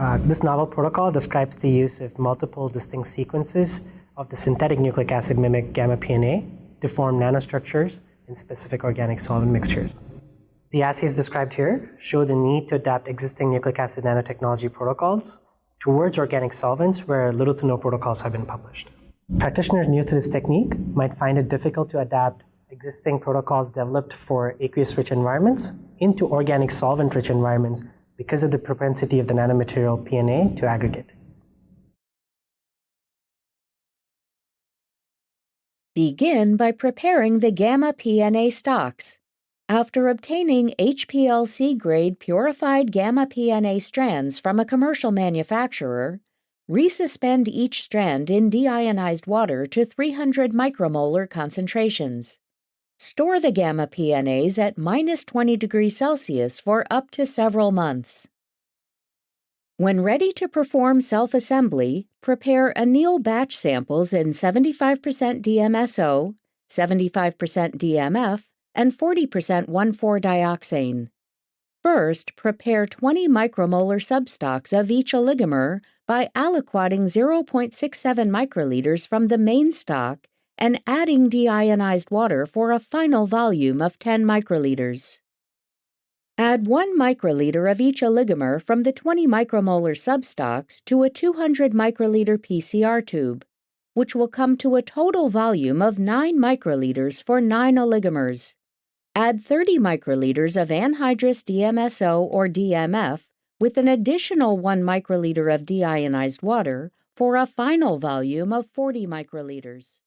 This novel protocol describes the use of multiple distinct sequences of the synthetic nucleic acid mimic gamma PNA to form nanostructures in specific organic solvent mixtures. The assays described here show the need to adapt existing nucleic acid nanotechnology protocols towards organic solvents where little to no protocols have been published. Practitioners new to this technique might find it difficult to adapt existing protocols developed for aqueous-rich environments into organic solvent-rich environments because of the propensity of the nanomaterial PNA to aggregate. Begin by preparing the gamma PNA stocks. After obtaining HPLC-grade purified gamma PNA strands from a commercial manufacturer, resuspend each strand in deionized water to 300 micromolar concentrations. Store the gamma PNAs at -20 degrees Celsius for up to several months. When ready to perform self-assembly, prepare anneal batch samples in 75% DMSO, 75% DMF, and 40% 1,4-dioxane. First, prepare 20 micromolar substocks of each oligomer by aliquoting 0.67 microliters from the main stock and adding deionized water for a final volume of 10 microliters. Add 1 microliter of each oligomer from the 20 micromolar substocks to a 200 microliter PCR tube, which will come to a total volume of 9 microliters for 9 oligomers. Add 30 microliters of anhydrous DMSO or DMF with an additional 1 microliter of deionized water for a final volume of 40 microliters.